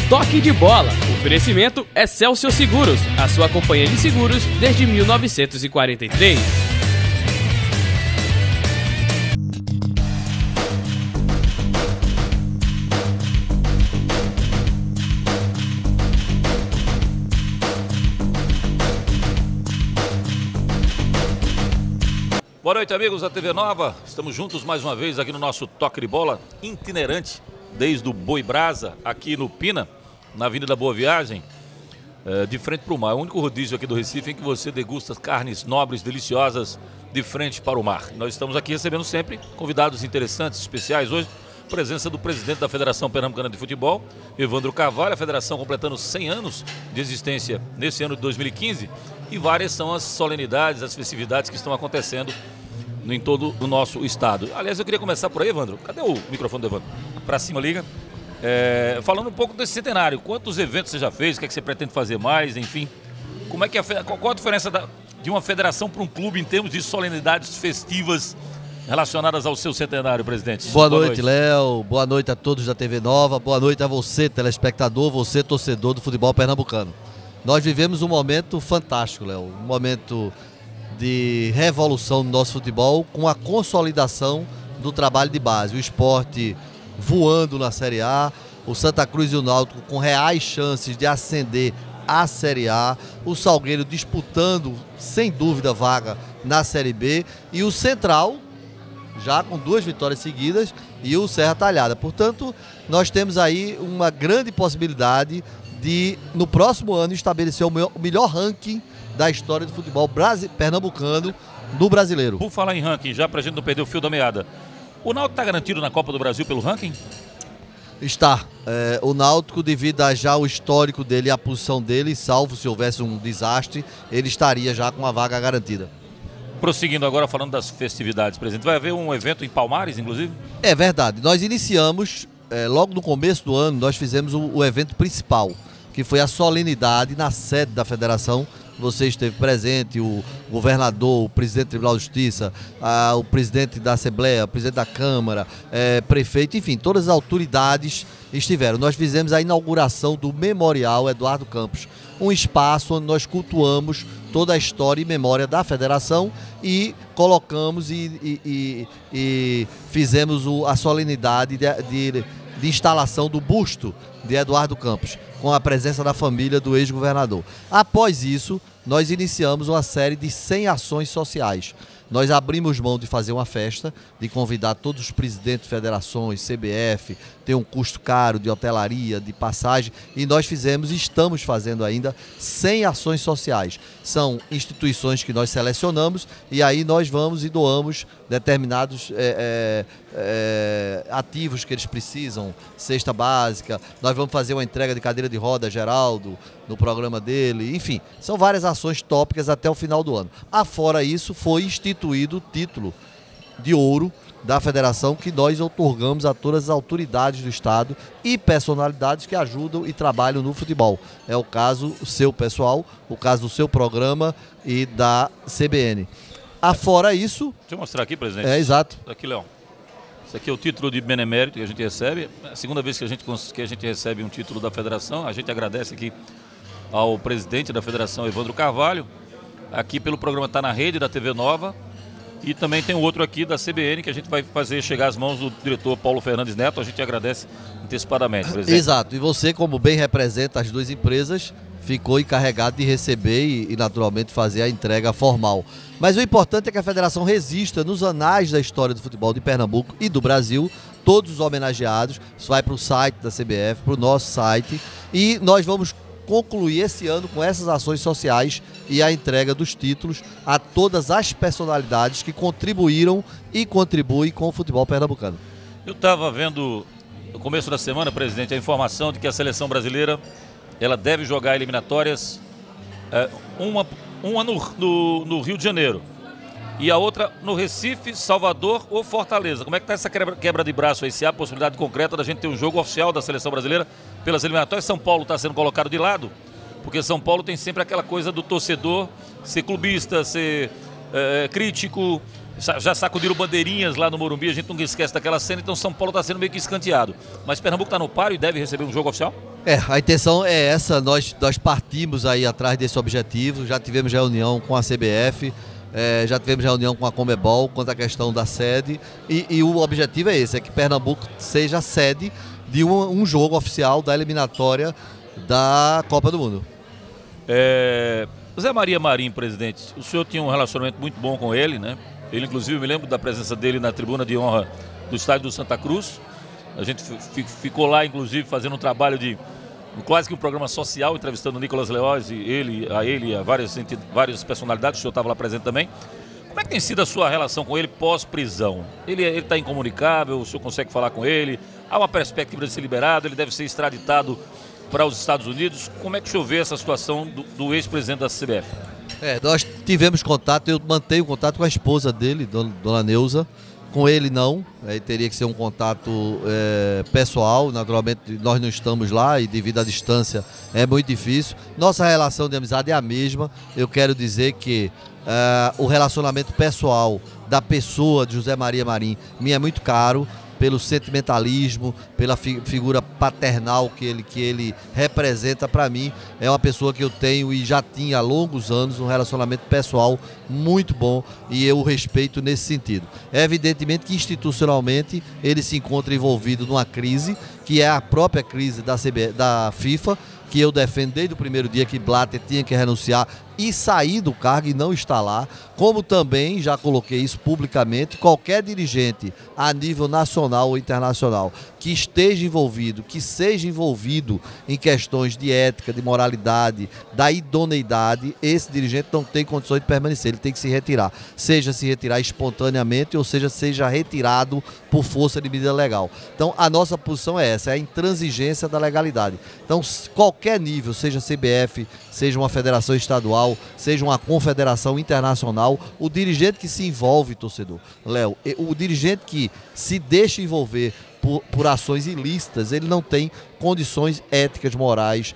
Toque de Bola. Oferecimento Excelsior Seguros, a sua companhia de seguros desde 1943. Boa noite, amigos da TV Nova. Estamos juntos mais uma vez aqui no nosso Toque de Bola itinerante, desde o Boi Brasa, aqui no Pina, na Avenida Boa Viagem, de frente para o mar. É o único rodízio aqui do Recife em que você degusta carnes nobres, deliciosas, de frente para o mar. Nós estamos aqui recebendo sempre convidados interessantes, especiais. Hoje, presença do presidente da Federação Pernambucana de Futebol, Evandro Carvalho, a federação completando 100 anos de existência nesse ano de 2015, e várias são as solenidades, as festividades que estão acontecendo em todo o nosso estado. Aliás, eu queria começar por aí, Evandro. Cadê o microfone do Evandro? Para cima, liga. Falando um pouco desse centenário, quantos eventos você já fez, o que é que você pretende fazer mais, enfim. Como é que qual a diferença de uma federação para um clube em termos de solenidades festivas relacionadas ao seu centenário, presidente? Boa noite, Léo. Boa noite a todos da TV Nova. Boa noite a você, telespectador, você, torcedor do futebol pernambucano. Nós vivemos um momento fantástico, Léo. Um momento de revolução no nosso futebol, com a consolidação do trabalho de base. O esporte voando na Série A, o Santa Cruz e o Náutico com reais chances de ascender à Série A, o Salgueiro disputando, sem dúvida, vaga na Série B, e o Central, já com 2 vitórias seguidas, e o Serra Talhada. Portanto, nós temos aí uma grande possibilidade de, no próximo ano, estabelecer o melhor ranking da história do futebol pernambucano do brasileiro. Por falar em ranking, já pra gente não perder o fio da meada, o Náutico está garantido na Copa do Brasil pelo ranking? Está. O Náutico, devido a já o histórico dele e a posição dele, salvo se houvesse um desastre, ele estaria já com uma vaga garantida. Prosseguindo agora, falando das festividades, presidente, vai haver um evento em Palmares, inclusive? É verdade. Nós iniciamos, logo no começo do ano, nós fizemos o evento principal, que foi a solenidade na sede da federação. Você esteve presente, o governador, o presidente do Tribunal de Justiça, o presidente da Assembleia, o presidente da Câmara, prefeito, enfim, todas as autoridades estiveram. Nós fizemos a inauguração do Memorial Eduardo Campos, um espaço onde nós cultuamos toda a história e memória da federação e colocamos e fizemos a solenidade de instalação do busto de Eduardo Campos, com a presença da família do ex-governador. Após isso, nós iniciamos uma série de 100 ações sociais. Nós abrimos mão de fazer uma festa, de convidar todos os presidentes de federações, CBF, tem um custo caro de hotelaria, de passagem, e nós fizemos e estamos fazendo ainda 100 ações sociais. São instituições que nós selecionamos e aí nós vamos e doamos determinados ativos que eles precisam, cesta básica, nós vamos fazer uma entrega de cadeira de roda Geraldo no programa dele, enfim, são várias ações tópicas até o final do ano. Afora isso, foi instituído o título de ouro da federação que nós outorgamos a todas as autoridades do estado e personalidades que ajudam e trabalham no futebol. É o caso seu pessoal, o caso do seu programa e da CBN. Afora isso... Deixa eu mostrar aqui, presidente. Exato. Aqui, Léo. Esse aqui é o título de benemérito que a gente recebe. É a segunda vez que a gente recebe um título da federação. A gente agradece aqui ao presidente da federação, Evandro Carvalho. Aqui pelo programa Tá na Rede, da TV Nova. E também tem outro aqui da CBN que a gente vai fazer chegar às mãos do diretor Paulo Fernandes Neto. A gente agradece antecipadamente, presidente. Exato. E você, como bem representa as duas empresas, ficou encarregado de receber e naturalmente fazer a entrega formal. Mas o importante é que a federação resista nos anais da história do futebol de Pernambuco e do Brasil, todos os homenageados. Isso vai para o site da CBF, para o nosso site, e nós vamos concluir esse ano com essas ações sociais e a entrega dos títulos a todas as personalidades que contribuíram e contribuem com o futebol pernambucano. Eu estava vendo no começo da semana, presidente, a informação de que a seleção brasileira ela deve jogar eliminatórias, uma no Rio de Janeiro e a outra no Recife, Salvador ou Fortaleza. Como é que está essa quebra de braço aí? Se há a possibilidade concreta da gente ter um jogo oficial da seleção brasileira pelas eliminatórias? São Paulo está sendo colocado de lado, porque São Paulo tem sempre aquela coisa do torcedor ser clubista, ser crítico. Já sacudiram bandeirinhas lá no Morumbi, a gente nunca esquece daquela cena, então São Paulo está sendo meio que escanteado. Mas Pernambuco está no páreo e deve receber um jogo oficial? A intenção é essa, nós partimos aí atrás desse objetivo, já tivemos reunião com a CBF, já tivemos reunião com a Conmebol quanto à questão da sede e o objetivo é esse, é que Pernambuco seja sede de um jogo oficial da eliminatória da Copa do Mundo. Zé Maria Marim, presidente, o senhor tinha um relacionamento muito bom com ele, né? Ele, inclusive, me lembro da presença dele na tribuna de honra do estádio do Santa Cruz. A gente ficou lá, inclusive, fazendo um trabalho de quase que um programa social, entrevistando o Nicolas Leoz e a várias personalidades. O senhor estava lá presente também. Como é que tem sido a sua relação com ele pós-prisão? Ele está incomunicável, o senhor consegue falar com ele? Há uma perspectiva de ser liberado, ele deve ser extraditado para os Estados Unidos. Como é que o senhor vê essa situação do ex-presidente da CBF? Nós tivemos contato, eu mantenho contato com a esposa dele, dona Neuza. Com ele não, aí teria que ser um contato pessoal, naturalmente nós não estamos lá e devido à distância é muito difícil. Nossa relação de amizade é a mesma, eu quero dizer que o relacionamento pessoal da pessoa de José Maria Marim me é muito caro, pelo sentimentalismo, pela figura paternal que ele representa para mim. É uma pessoa que eu tenho e já tinha há longos anos um relacionamento pessoal muito bom e eu o respeito nesse sentido. É evidentemente que institucionalmente ele se encontra envolvido numa crise, que é a própria crise da FIFA, que eu defendo desde o primeiro dia que Blatter tinha que renunciar e sair do cargo e não está lá, como também, já coloquei isso publicamente, qualquer dirigente a nível nacional ou internacional que esteja envolvido, que seja envolvido em questões de ética, de moralidade, da idoneidade, esse dirigente não tem condições de permanecer, ele tem que se retirar, seja se retirar espontaneamente ou seja retirado por força de medida legal. Então a nossa posição é essa, é a intransigência da legalidade. Então qualquer nível, seja CBF, seja uma federação estadual, seja uma confederação internacional, o dirigente que se envolve, torcedor, Léo, o dirigente que se deixa envolver por ações ilícitas, ele não tem condições éticas, morais,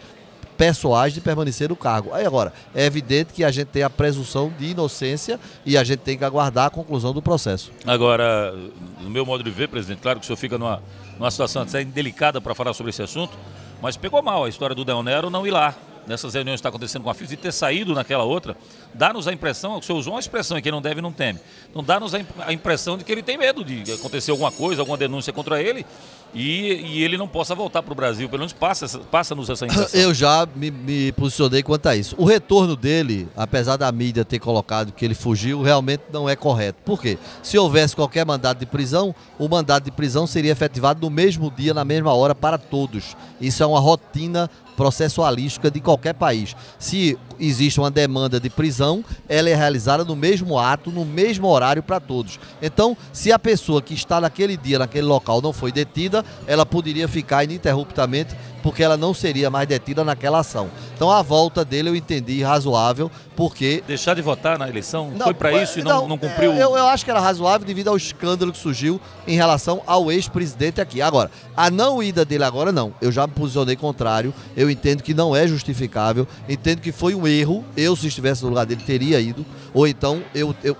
pessoais de permanecer no cargo. Aí agora, é evidente que a gente tem a presunção de inocência e a gente tem que aguardar a conclusão do processo. Agora, no meu modo de ver, presidente, claro que o senhor fica numa situação até delicada para falar sobre esse assunto, mas pegou mal a história do Del Nero não ir lá nessas reuniões que está acontecendo com a FIFA e ter saído naquela outra. Dá-nos a impressão, o senhor usou uma expressão que não deve não teme, não dá-nos a impressão de que ele tem medo de acontecer alguma coisa, alguma denúncia contra ele e ele não possa voltar para o Brasil, pelo menos passa-nos essa impressão. Eu já me posicionei quanto a isso. O retorno dele, apesar da mídia ter colocado que ele fugiu, realmente não é correto. Por quê? Se houvesse qualquer mandado de prisão, o mandado de prisão seria efetivado no mesmo dia, na mesma hora, para todos. Isso é uma rotina processualística de qualquer país. Se existe uma demanda de prisão, ela é realizada no mesmo ato, no mesmo horário para todos. Então, se a pessoa que está naquele dia, naquele local, não foi detida, ela poderia ficar ininterruptamente, porque ela não seria mais detida naquela ação. Então, a volta dele eu entendi razoável, porque... Deixar de votar na eleição? Não, foi para isso e não cumpriu? Eu acho que era razoável devido ao escândalo que surgiu em relação ao ex-presidente aqui. Agora, a não ida dele agora, não. Eu já me posicionei contrário, eu entendo que não é justificável, entendo que foi um erro, eu se estivesse no lugar dele teria ido, ou então,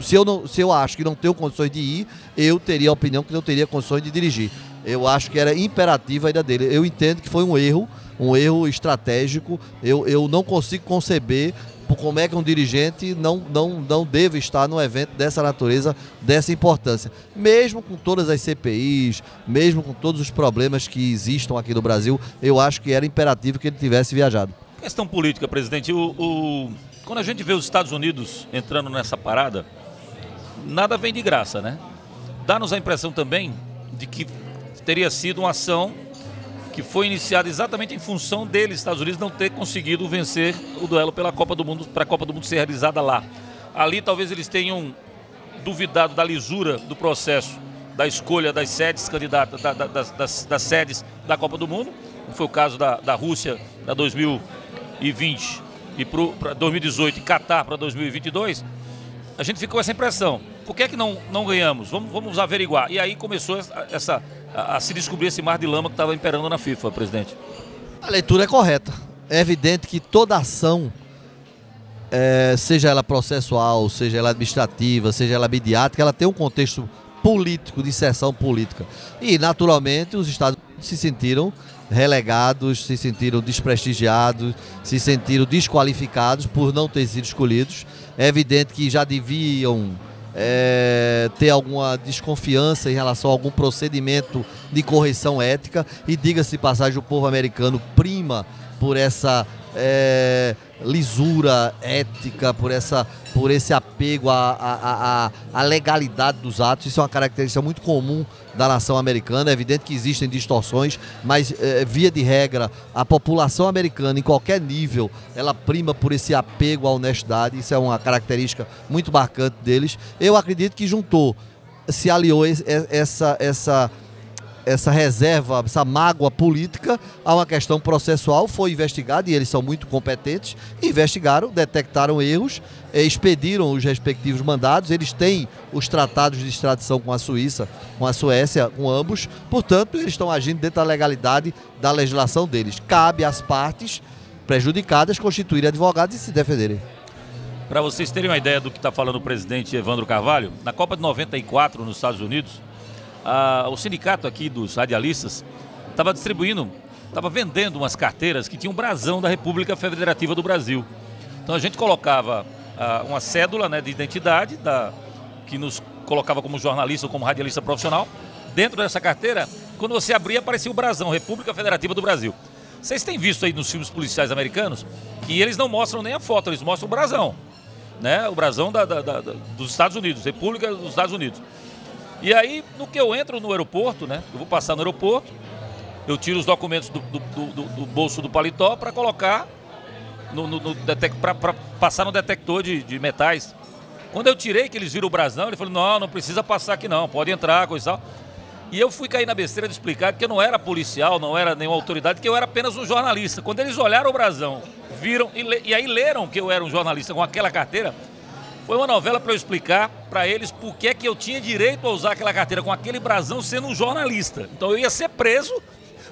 se eu acho que não tenho condições de ir, eu teria a opinião que não teria condições de dirigir. Eu acho que era imperativo a ida dele. Eu entendo que foi um erro estratégico. Eu não consigo conceber como é que um dirigente não deve estar num evento dessa natureza, dessa importância. Mesmo com todas as CPIs, mesmo com todos os problemas que existam aqui no Brasil, eu acho que era imperativo que ele tivesse viajado. Questão política, presidente. Quando a gente vê os Estados Unidos entrando nessa parada, nada vem de graça, né? Dá-nos a impressão também de que teria sido uma ação que foi iniciada exatamente em função deles, Estados Unidos, não ter conseguido vencer o duelo pela Copa do Mundo, para a Copa do Mundo ser realizada lá. Ali talvez eles tenham duvidado da lisura do processo, da escolha das sedes candidatas, das sedes da Copa do Mundo. Foi o caso da Rússia para 2020 e para 2018 e Catar para 2022. A gente ficou com essa impressão. Por que não ganhamos? Vamos averiguar. E aí começou a se descobrir esse mar de lama que estava imperando na FIFA, presidente. A leitura é correta. É evidente que toda ação, seja ela processual, seja ela administrativa, seja ela midiática, ela tem um contexto político, de inserção política. E, naturalmente, os Estados Unidos se sentiram relegados, se sentiram desprestigiados, se sentiram desqualificados por não ter sido escolhidos. É evidente que já deviam ter alguma desconfiança em relação a algum procedimento de correção ética, e diga-se de passagem, o povo americano prima por essa lisura ética, por esse apego à legalidade dos atos. Isso é uma característica muito comum da nação americana. É evidente que existem distorções, mas via de regra, a população americana, em qualquer nível, ela prima por esse apego à honestidade. Isso é uma característica muito marcante deles. Eu acredito que se aliou essa reserva, essa mágoa política a uma questão processual. Foi investigado, e eles são muito competentes, investigaram, detectaram erros, expediram os respectivos mandados. Eles têm os tratados de extradição com a Suíça, com a Suécia, com ambos, portanto eles estão agindo dentro da legalidade da legislação deles. Cabe às partes prejudicadas constituírem advogados e se defenderem. Para vocês terem uma ideia do que está falando o presidente Evandro Carvalho, na Copa de 94 nos Estados Unidos, o sindicato aqui dos radialistas estava vendendo umas carteiras que tinham um brasão da República Federativa do Brasil. Então a gente colocava uma cédula, né, de identidade que nos colocava como jornalista ou como radialista profissional. Dentro dessa carteira, quando você abria, aparecia o brasão República Federativa do Brasil. Vocês têm visto aí nos filmes policiais americanos que eles não mostram nem a foto, eles mostram o brasão, né? O brasão dos Estados Unidos, República dos Estados Unidos. E aí, no que eu entro no aeroporto, né? Eu vou passar no aeroporto, eu tiro os documentos do bolso do paletó para colocar para passar no detector de metais. Quando eu tirei, que eles viram o brasão, ele falou: não precisa passar aqui não, pode entrar, coisa e tal. E eu fui cair na besteira de explicar que eu não era policial, não era nenhuma autoridade, que eu era apenas um jornalista. Quando eles olharam o brasão, viram e aí leram que eu era um jornalista com aquela carteira, foi uma novela para eu explicar para eles por que é que eu tinha direito a usar aquela carteira com aquele brasão sendo um jornalista. Então eu ia ser preso,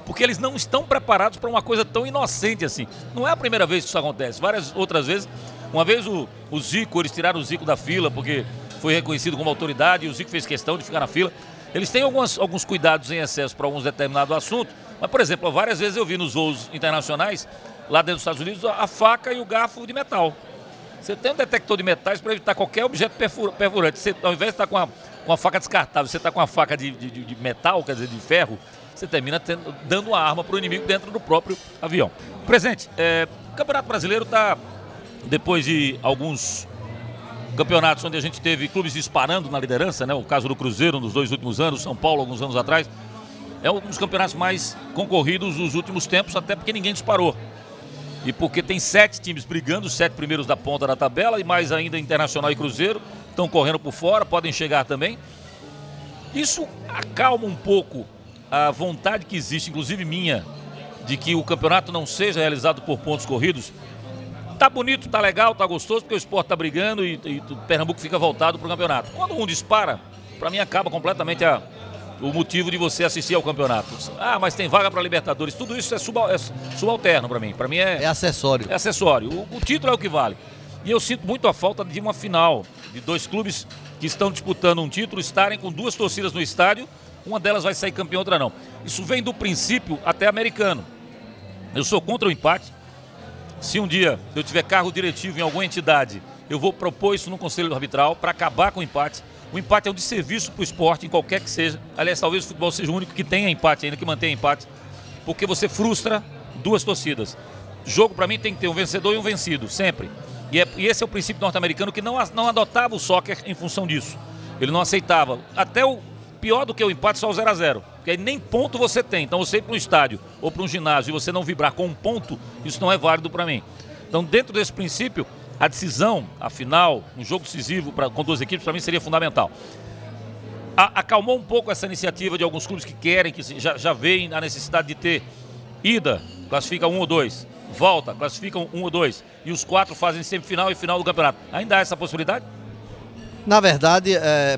porque eles não estão preparados para uma coisa tão inocente assim. Não é a primeira vez que isso acontece, várias outras vezes. Uma vez o Zico, eles tiraram o Zico da fila porque foi reconhecido como autoridade, e o Zico fez questão de ficar na fila. Eles têm alguns cuidados em excesso para alguns determinados assuntos, mas, por exemplo, várias vezes eu vi nos voos internacionais, lá dentro dos Estados Unidos, a faca e o garfo de metal. Você tem um detector de metais para evitar qualquer objeto perfurante. Você, ao invés de estar com uma faca descartável, você está com uma faca de metal, quer dizer, de ferro, você termina dando uma arma para o inimigo dentro do próprio avião. Presidente, o Campeonato Brasileiro está, depois de alguns campeonatos onde a gente teve clubes disparando na liderança, né? O caso do Cruzeiro nos 2 últimos anos, São Paulo alguns anos atrás, é um dos campeonatos mais concorridos nos últimos tempos, até porque ninguém disparou. E porque tem 7 times brigando, os 7 primeiros da ponta da tabela, e mais ainda Internacional e Cruzeiro estão correndo por fora, podem chegar também. Isso acalma um pouco a vontade que existe, inclusive minha, de que o campeonato não seja realizado por pontos corridos. Tá bonito, tá legal, tá gostoso, porque o Sport tá brigando e o Pernambuco fica voltado pro campeonato. Quando um dispara, para mim acaba completamente o motivo de você assistir ao campeonato. Ah, mas tem vaga para Libertadores. Tudo isso é subalterno para mim. Para mim é acessório. É acessório. O título é o que vale. E eu sinto muito a falta de uma final, de 2 clubes que estão disputando um título, estarem com 2 torcidas no estádio, uma delas vai sair campeã, outra não. Isso vem do princípio até americano. Eu sou contra o empate. Se um dia eu tiver cargo diretivo em alguma entidade, eu vou propor isso no Conselho Arbitral para acabar com o empate. O empate é um desserviço para o esporte, em qualquer que seja. Aliás, talvez o futebol seja o único que tenha empate ainda, que mantenha empate, porque você frustra 2 torcidas. Jogo, para mim, tem que ter um vencedor e um vencido, sempre. E esse é o princípio norte-americano, que não adotava o soccer em função disso. Ele não aceitava. Até o pior do que o empate, só o 0-0. Porque aí nem ponto você tem. Então você ir para um estádio ou para um ginásio e você não vibrar com um ponto, isso não é válido para mim. Então, dentro desse princípio, a decisão, a final, um jogo decisivo com 2 equipes, para mim seria fundamental. Acalmou um pouco essa iniciativa de alguns clubes que querem, que já veem a necessidade de ter ida, classifica 1 ou 2, volta, classificam 1 ou 2, e os 4 fazem semifinal e final do campeonato. Ainda há essa possibilidade? Na verdade,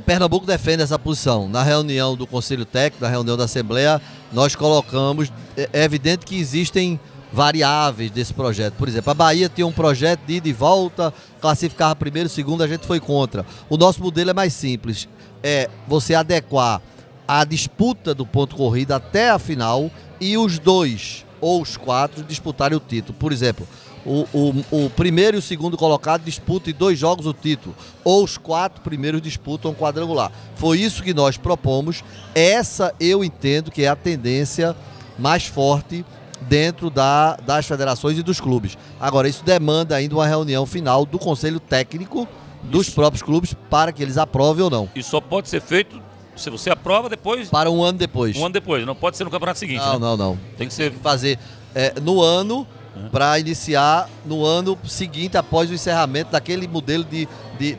Pernambuco defende essa posição. Na reunião do Conselho Técnico, na reunião da Assembleia, nós colocamos, é evidente que existem variáveis desse projeto. Por exemplo, a Bahia tinha um projeto de ida e volta, classificava primeiro, segundo, a gente foi contra. O nosso modelo é mais simples, é você adequar a disputa do ponto corrido até a final e os 2 ou os 4 disputarem o título. Por exemplo, o primeiro e o segundo colocado disputam em 2 jogos o título, ou os 4 primeiros disputam o quadrangular. Foi isso que nós propomos. Essa eu entendo que é a tendência mais forte dentro das federações e dos clubes. Agora, isso demanda ainda uma reunião final do Conselho Técnico dos próprios clubes para que eles aprovem ou não. E só pode ser feito se você aprova depois... Para um ano depois. Um ano depois, não pode ser no campeonato seguinte, Não, né? não. Tem que ser... Fazer no ano, para iniciar no ano seguinte, após o encerramento daquele modelo de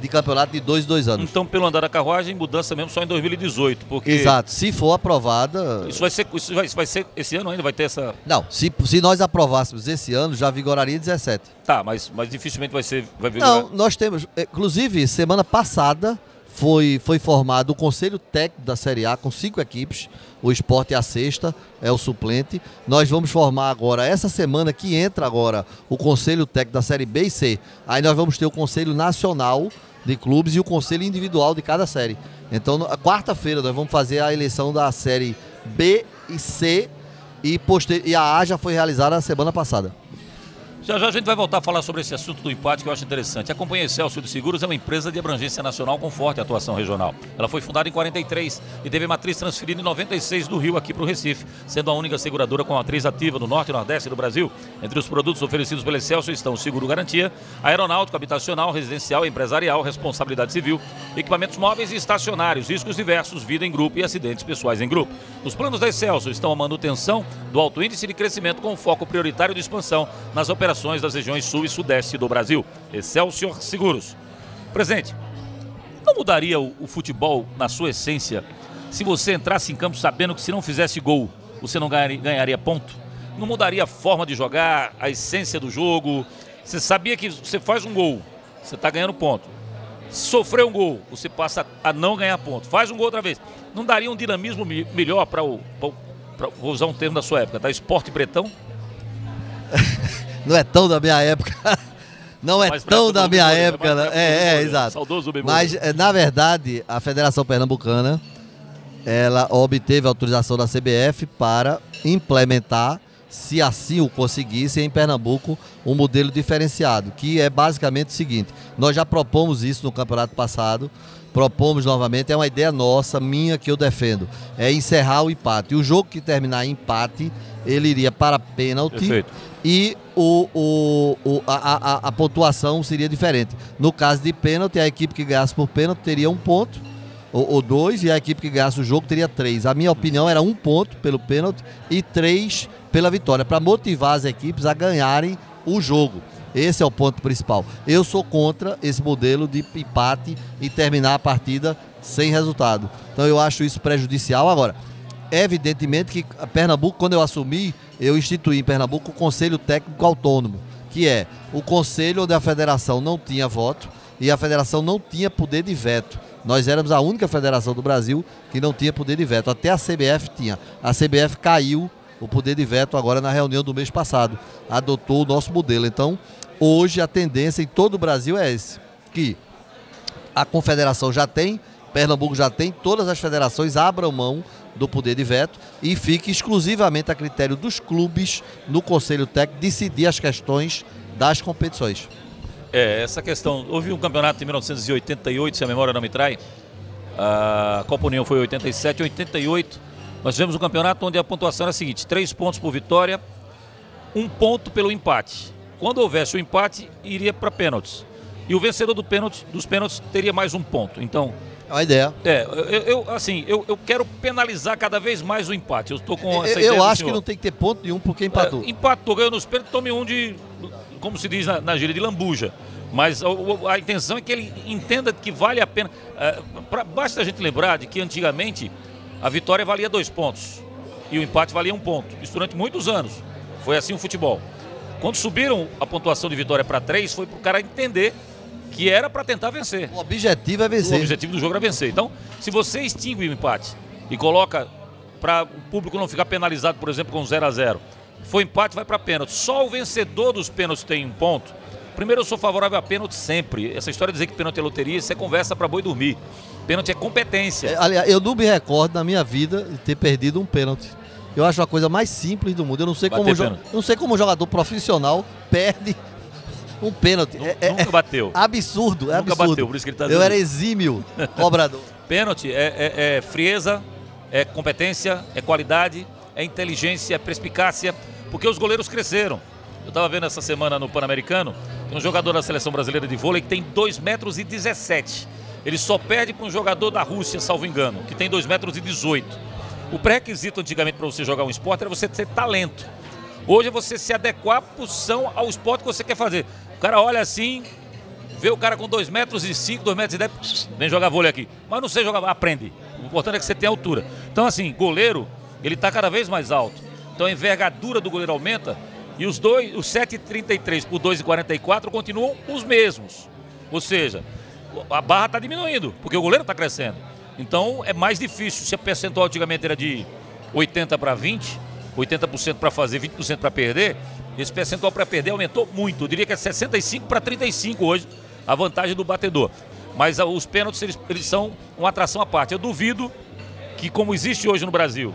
campeonato de 2 anos. Então, pelo andar da carruagem, mudança mesmo só em 2018, porque... Exato, se for aprovada... Isso vai ser esse ano ainda, vai ter essa... Não, se nós aprovássemos esse ano, já vigoraria 17. Tá, mas dificilmente vai vigorar. Não, nós temos, inclusive, semana passada foi formado o Conselho Técnico da Série A com 5 equipes, o Sport é a sexta, é o suplente. Nós vamos formar agora, essa semana que entra agora, o Conselho Técnico da Série B e C. Aí nós vamos ter o Conselho Nacional de Clubes e o Conselho Individual de cada série. Então, quarta-feira nós vamos fazer a eleição da Série B e C e a A já foi realizada na semana passada. Já a gente vai voltar a falar sobre esse assunto do empate que eu acho interessante. A Companhia Excelsior de Seguros é uma empresa de abrangência nacional com forte atuação regional. Ela foi fundada em 43 e teve matriz transferida em 96 do Rio aqui para o Recife, sendo a única seguradora com matriz ativa no Norte e Nordeste do Brasil. Entre os produtos oferecidos pela Excelsior estão o seguro garantia, aeronáutico, habitacional, residencial, empresarial, responsabilidade civil, equipamentos móveis e estacionários, riscos diversos, vida em grupo e acidentes pessoais em grupo. Nos planos da Excelsior estão a manutenção do alto índice de crescimento com foco prioritário de expansão nas operações das regiões sul e sudeste do Brasil. Excelsior Seguros. Presidente, não mudaria o futebol na sua essência se você entrasse em campo sabendo que se não fizesse gol, você não ganharia ponto? Não mudaria a forma de jogar, a essência do jogo? Você sabia que você faz um gol, você está ganhando ponto. Se sofrer um gol, você passa a não ganhar ponto. Faz um gol outra vez. Não daria um dinamismo melhor para vou usar um termo da sua época, tá? Esporte Bretão? Não é tão da minha época. Não é tão da minha época. Exato. Saudoso bebê. Mas, na verdade, a Federação Pernambucana, ela obteve autorização da CBF para implementar, se assim o conseguisse, em Pernambuco, um modelo diferenciado, que é basicamente o seguinte: nós já propomos isso no campeonato passado, propomos novamente, é uma ideia nossa, minha, que eu defendo, é encerrar o empate. O jogo que terminar em empate, ele iria para pênalti. Perfeito. E a pontuação seria diferente. No caso de pênalti, a equipe que ganhasse por pênalti teria 1 ponto, ou 2, e a equipe que ganhasse o jogo teria 3. A minha opinião era 1 ponto pelo pênalti e 3 pela vitória, para motivar as equipes a ganharem o jogo. Esse é o ponto principal. Eu sou contra esse modelo de empate e terminar a partida sem resultado. Então eu acho isso prejudicial. Agora, evidentemente que Pernambuco, quando eu assumi, eu instituí em Pernambuco o Conselho Técnico Autônomo, que é o conselho onde a federação não tinha voto e a federação não tinha poder de veto. Nós éramos a única federação do Brasil que não tinha poder de veto. Até a CBF tinha. A CBF caiu o poder de veto agora na reunião do mês passado. Adotou o nosso modelo. Então, hoje a tendência em todo o Brasil é esse, que a confederação já tem, Pernambuco já tem, todas as federações abram mão do poder de veto e fique exclusivamente a critério dos clubes no Conselho Técnico decidir as questões das competições. Essa questão, houve um campeonato em 1988, se a memória não me trai, a Copa União foi em 87, 88, nós tivemos um campeonato onde a pontuação era a seguinte: 3 pontos por vitória, 1 ponto pelo empate. Quando houvesse o empate, iria para pênaltis. E o vencedor dos pênaltis teria mais 1 ponto. Então, é uma ideia. Eu quero penalizar cada vez mais o empate. Eu estou com essa ideia. Eu acho que não tem que ter ponto nenhum porque empatou. Empatou, ganhou nos pênaltis, tome um de, como se diz na gíria, de lambuja. Mas a intenção é que ele entenda que vale a pena. Basta a gente lembrar de que antigamente a vitória valia 2 pontos e o empate valia 1 ponto. Isso durante muitos anos. Foi assim o futebol. Quando subiram a pontuação de vitória para 3, foi para o cara entender que era para tentar vencer. O objetivo é vencer. O objetivo do jogo era vencer. Então, se você extingue o empate e coloca para o público não ficar penalizado, por exemplo, com 0-0, foi empate, vai para pênalti. Só o vencedor dos pênaltis tem 1 ponto. Primeiro, eu sou favorável a pênalti sempre. Essa história de dizer que pênalti é loteria, isso é conversa para boi dormir. Pênalti é competência. Aliás, eu não me recordo na minha vida de ter perdido um pênalti. Eu acho a coisa mais simples do mundo. Eu não sei como um jogador profissional perde um pênalti. Nunca bateu. Absurdo, é Nunca absurdo. bateu, por isso que ele tá Eu era exímio cobrador. Pênalti é frieza, é competência, é qualidade, é inteligência, é perspicácia, porque os goleiros cresceram. Eu estava vendo essa semana no Pan-Americano, tem um jogador da Seleção Brasileira de vôlei que tem 2,17 metros. Ele só perde para um jogador da Rússia, salvo engano, que tem 2,18 metros. O pré-requisito antigamente para você jogar um esporte era você ter talento. Hoje é você se adequar à posição ao esporte que você quer fazer. O cara olha assim, vê o cara com 2,05 metros, 2,10 metros, vem jogar vôlei aqui. Mas não sei jogar, aprende. O importante é que você tenha altura. Então assim, goleiro, ele está cada vez mais alto. Então a envergadura do goleiro aumenta e os 7,33 por 2,44 continuam os mesmos. Ou seja, a barra está diminuindo, porque o goleiro está crescendo. Então é mais difícil. Se a percentual antigamente era de 80 para 20, 80% para fazer, 20% para perder, esse percentual para perder aumentou muito. Eu diria que é 65 para 35 hoje, a vantagem do batedor. Mas os pênaltis, eles são uma atração à parte. Eu duvido que, como existe hoje no Brasil,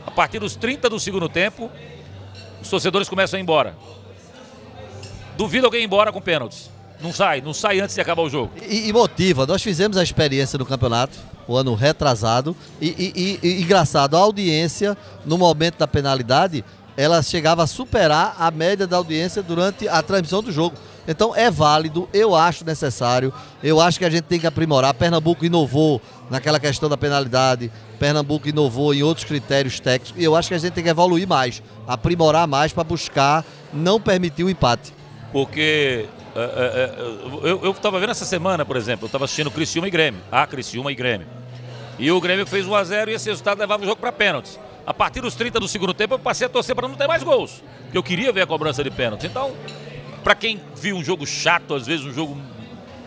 a partir dos 30 do segundo tempo, os torcedores começam a ir embora. Duvido alguém ir embora com pênaltis. Não sai antes de acabar o jogo. E motiva, nós fizemos a experiência no campeonato, o ano retrasado, e engraçado, a audiência, no momento da penalidade, ela chegava a superar a média da audiência durante a transmissão do jogo. Então é válido, eu acho necessário, eu acho que a gente tem que aprimorar. Pernambuco inovou naquela questão da penalidade, Pernambuco inovou em outros critérios técnicos, e eu acho que a gente tem que evoluir mais, aprimorar mais para buscar não permitir o empate. Porque eu estava vendo essa semana, por exemplo, eu estava assistindo Criciúma e Grêmio. Criciúma e Grêmio. E o Grêmio fez 1-0 e esse resultado levava o jogo para pênaltis. A partir dos 30 do segundo tempo eu passei a torcer para não ter mais gols, porque eu queria ver a cobrança de pênaltis. Então, para quem viu um jogo chato, às vezes um jogo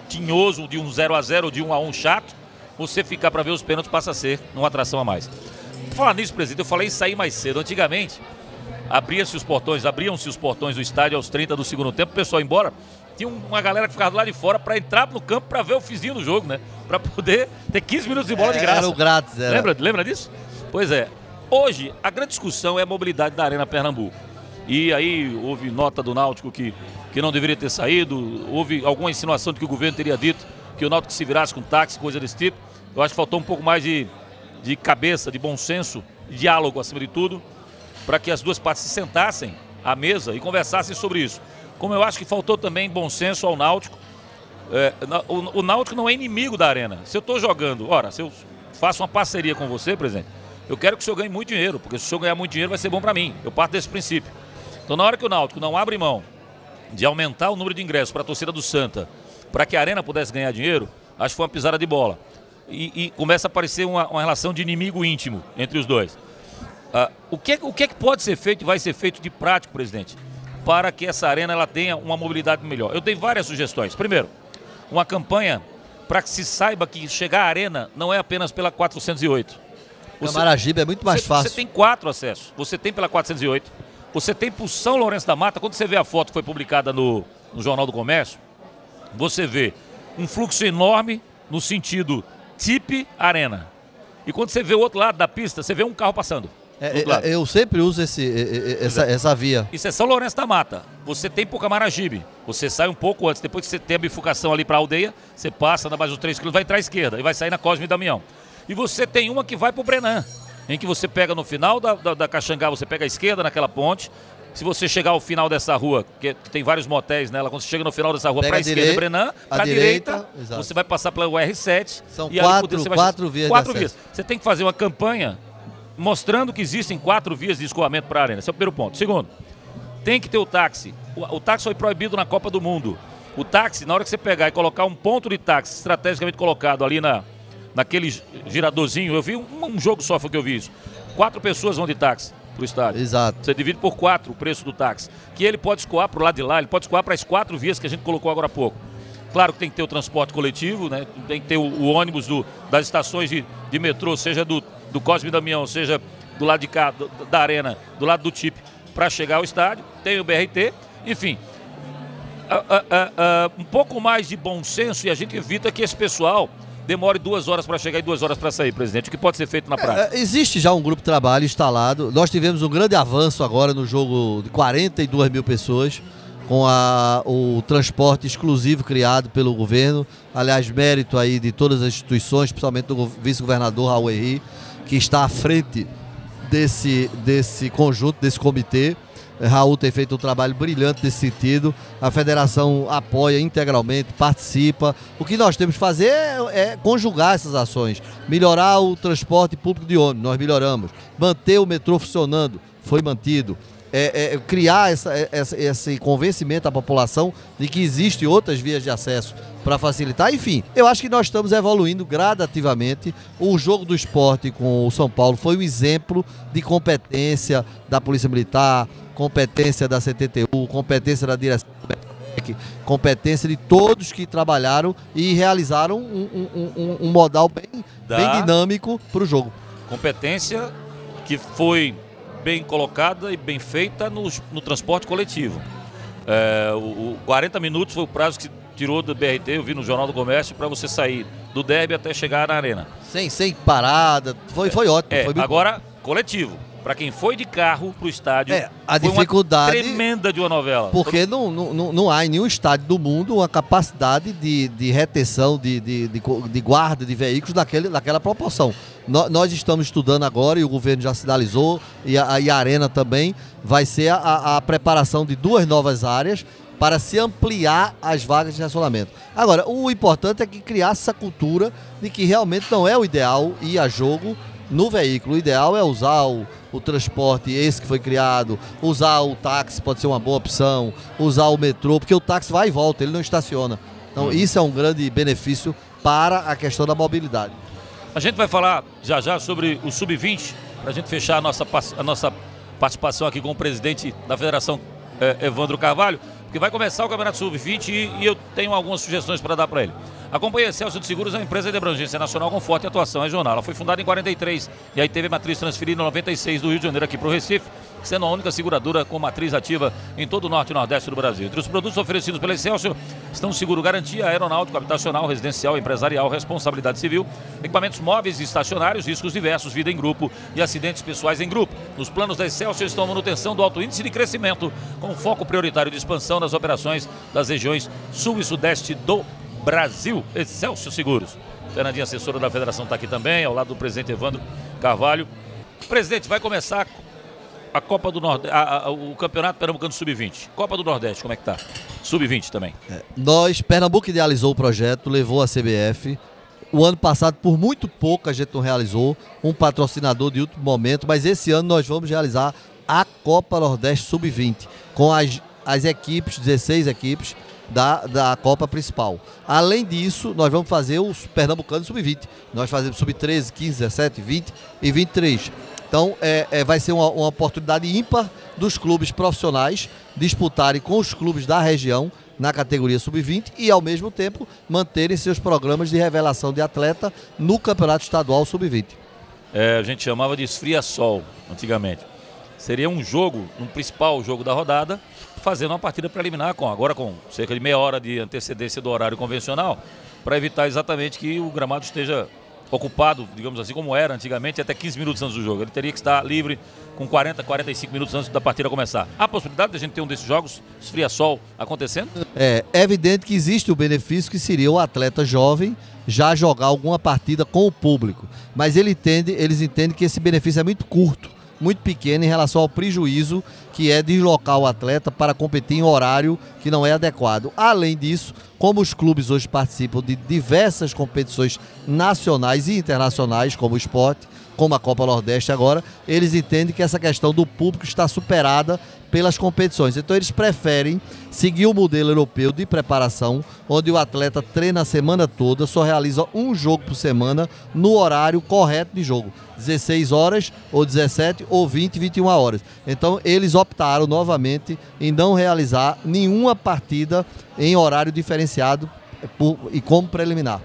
tinhoso, de um 0-0 ou de 1-1 chato, você ficar para ver os pênaltis passa a ser uma atração a mais. Por falar nisso, presidente, eu falei isso aí mais cedo. Antigamente, abriam-se os portões do estádio aos 30 do segundo tempo, o pessoal ia embora. Tinha uma galera que ficava do lado de fora para entrar no campo para ver o fizinho do jogo, né? Para poder ter 15 minutos de bola de graça. Era o grátis, era. Lembra disso? Pois é. Hoje, a grande discussão é a mobilidade da Arena Pernambuco. E aí houve nota do Náutico que não deveria ter saído, houve alguma insinuação de que o governo teria dito que o Náutico se virasse com táxi, coisa desse tipo. Eu acho que faltou um pouco mais de cabeça, de bom senso, de diálogo acima de tudo, para que as duas partes se sentassem à mesa e conversassem sobre isso. Como eu acho que faltou também bom senso ao Náutico. O Náutico não é inimigo da Arena. Se eu estou jogando, se eu faço uma parceria com você, presidente, eu quero que o senhor ganhe muito dinheiro, porque se o senhor ganhar muito dinheiro vai ser bom para mim. Eu parto desse princípio. Então, na hora que o Náutico não abre mão de aumentar o número de ingressos para a torcida do Santa, para que a Arena pudesse ganhar dinheiro, acho que foi uma pisada de bola. E começa a aparecer uma relação de inimigo íntimo entre os dois. O que pode ser feito e vai ser feito de prático, presidente, para que essa arena ela tenha uma mobilidade melhor? Eu tenho várias sugestões. Primeiro, uma campanha para que se saiba que chegar à arena não é apenas pela 408. Camaragibe é muito mais fácil. Você tem 4 acessos. Você tem pela 408, você tem por São Lourenço da Mata. Quando você vê a foto que foi publicada no Jornal do Comércio, você vê um fluxo enorme no sentido TIP-Arena. E quando você vê o outro lado da pista, você vê um carro passando. Eu sempre uso essa via. Isso é São Lourenço da Mata. Você tem por Camaragibe. Você sai um pouco antes. Depois que você tem a bifurcação ali para a aldeia, você passa na base dos 3 km, vai entrar à esquerda e vai sair na Cosme e Damião. E você tem uma que vai para o Brenan, em que você pega no final da Caxangá, você pega a esquerda naquela ponte. Se você chegar ao final dessa rua, que tem vários motéis nela, quando você chega no final dessa rua, para a esquerda é Brenan, para a direita, você vai passar pela UR7. São quatro vias. 4 vias. Você tem que fazer uma campanha mostrando que existem 4 vias de escoamento para a arena. Esse é o primeiro ponto. Segundo, tem que ter o táxi. O táxi foi proibido na Copa do Mundo. O táxi, na hora que você pegar e colocar um ponto de táxi estrategicamente colocado ali naquele giradorzinho, eu vi um jogo só foi que eu vi isso. 4 pessoas vão de táxi para o estádio. Exato. Você divide por 4 o preço do táxi. Que ele pode escoar para o lado de lá, ele pode escoar para as 4 vias que a gente colocou agora há pouco. Claro que tem que ter o transporte coletivo, né? Tem que ter o ônibus das estações de metrô, seja do Cosme e Damião, seja do lado de cá, da arena, do lado do TIP, para chegar ao estádio. Tem o BRT, enfim. um pouco mais de bom senso e a gente evita que esse pessoal demore 2 horas para chegar e 2 horas para sair, presidente. O que pode ser feito na prática? Existe já um grupo de trabalho instalado. Nós tivemos um grande avanço agora no jogo de 42 mil pessoas, com o transporte exclusivo criado pelo governo. Aliás, mérito aí de todas as instituições, principalmente do vice-governador Raul Henri, que está à frente desse conjunto, desse comitê. Raul tem feito um trabalho brilhante nesse sentido. A federação apoia integralmente, participa. O que nós temos que fazer é conjugar essas ações. Melhorar o transporte público de ônibus, nós melhoramos. Manter o metrô funcionando, foi mantido. Criar esse convencimento à população de que existem outras vias de acesso para facilitar. Enfim, eu acho que nós estamos evoluindo gradativamente. O jogo do esporte com o São Paulo foi um exemplo de competência da Polícia Militar, competência da CTTU, competência da direção, competência de todos que trabalharam e realizaram um modal bem dinâmico para o jogo. Competência que foi bem colocada e bem feita no transporte coletivo. 40 minutos foi o prazo que se tirou do BRT, eu vi no Jornal do Comércio, para você sair do derby até chegar na arena. Sem parada, foi ótimo. Foi agora, coletivo. Para quem foi de carro para o estádio, a dificuldade uma tremenda de uma novela. Porque não há em nenhum estádio do mundo uma capacidade de retenção, de guarda de veículos daquela proporção. Nós estamos estudando agora, e o governo já sinalizou, e a Arena também, vai ser a preparação de 2 novas áreas para se ampliar as vagas de estacionamento. Agora, o importante é que criasse essa cultura de que realmente não é o ideal ir a jogo no veículo. O ideal é usar o transporte, esse que foi criado, usar o táxi, pode ser uma boa opção, usar o metrô, porque o táxi vai e volta, ele não estaciona. Então isso é um grande benefício para a questão da mobilidade. A gente vai falar já sobre o Sub-20, para a gente fechar a nossa participação aqui com o presidente da Federação, Evandro Carvalho, porque vai começar o Campeonato Sub-20 e eu tenho algumas sugestões para dar para ele. A Companhia Celso de Seguros é uma empresa de abrangência nacional com forte atuação regional. Ela foi fundada em 43 e aí teve a matriz transferida em 96 do Rio de Janeiro aqui para o Recife, sendo a única seguradora com matriz ativa em todo o norte e nordeste do Brasil. Entre os produtos oferecidos pela Excelsior estão seguro garantia, aeronáutico, habitacional, residencial, empresarial, responsabilidade civil, equipamentos móveis e estacionários, riscos diversos, vida em grupo e acidentes pessoais em grupo. Nos planos da Excelsior estão a manutenção do alto índice de crescimento, com foco prioritário de expansão das operações das regiões sul e sudeste do Brasil. Excelsior Seguros. Fernandinha, assessora da federação, está aqui também, ao lado do presidente Evandro Carvalho. Presidente, vai começar a Copa do Nordeste, o Campeonato Pernambucano Sub-20. Copa do Nordeste, como é que tá? Sub-20 também. Pernambuco idealizou o projeto, levou a CBF. O ano passado, por muito pouco, a gente não realizou. Um patrocinador de último momento, mas esse ano nós vamos realizar a Copa Nordeste Sub-20, com as equipes, 16 equipes, da Copa principal. Além disso, nós vamos fazer os Pernambucanos Sub-20. Nós fazemos Sub-13, 15, 17, 20 e 23. Então, vai ser uma oportunidade ímpar dos clubes profissionais disputarem com os clubes da região na categoria Sub-20 e, ao mesmo tempo, manterem seus programas de revelação de atleta no Campeonato Estadual Sub-20. A gente chamava de esfria-sol antigamente. Seria um jogo, um principal jogo da rodada, fazendo uma partida preliminar, agora com cerca de meia hora de antecedência do horário convencional, para evitar exatamente que o gramado esteja ocupado, digamos assim, como era antigamente, até 15 minutos antes do jogo. Ele teria que estar livre com 40, 45 minutos antes da partida começar. Há a possibilidade de a gente ter um desses jogos, esfria-sol, acontecendo? É evidente que existe o benefício que seria o atleta jovem já jogar alguma partida com o público, mas eles entendem que esse benefício é muito curto, muito pequeno em relação ao prejuízo que é deslocar o atleta para competir em horário que não é adequado. Além disso, como os clubes hoje participam de diversas competições nacionais e internacionais, como o esporte, como a Copa Nordeste agora, eles entendem que essa questão do público está superada pelas competições. Então eles preferem seguir o modelo europeu de preparação, onde o atleta treina a semana toda, só realiza um jogo por semana no horário correto de jogo, 16 horas, ou 17, ou 20, 21 horas. Então eles optaram novamente em não realizar nenhuma partida em horário diferenciado e como preliminar.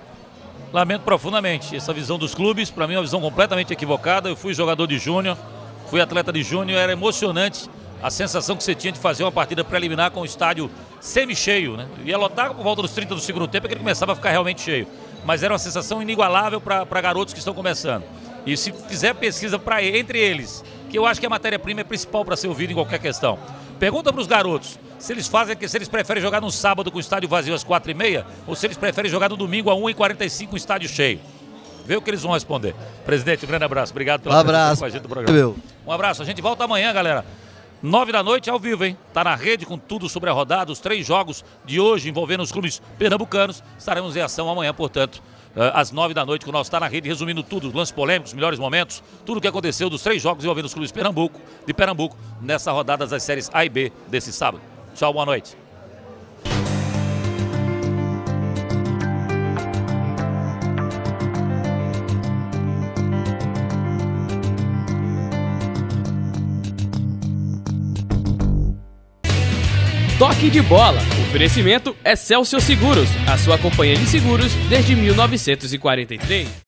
Lamento profundamente essa visão dos clubes, para mim é uma visão completamente equivocada. Eu fui jogador de júnior, fui atleta de júnior, era emocionante a sensação que você tinha de fazer uma partida preliminar com o estádio semi-cheio, né? Ia lotar por volta dos 30 do segundo tempo, que ele começava a ficar realmente cheio. Mas era uma sensação inigualável para garotos que estão começando. E se fizer pesquisa entre eles, que eu acho que a matéria-prima é principal para ser ouvida em qualquer questão. Pergunta para os garotos se eles preferem jogar no sábado com o estádio vazio às 4h30 ou se eles preferem jogar no domingo a 1h45 com o estádio cheio. Vê o que eles vão responder. Presidente, um grande abraço. Obrigado pela presença com a gente do programa. Um abraço. A gente volta amanhã, galera. 9 da noite ao vivo, hein? Tá na rede com tudo sobre a rodada, os 3 jogos de hoje envolvendo os clubes pernambucanos. Estaremos em ação amanhã, portanto, às 9 da noite, com o nosso Tá na Rede, resumindo tudo, lances polêmicos, melhores momentos, tudo o que aconteceu dos 3 jogos envolvendo os clubes de Pernambuco, nessa rodada das séries A e B desse sábado. Tchau, boa noite. Toque de bola. Oferecimento Excelsior Seguros, a sua companhia de seguros desde 1943.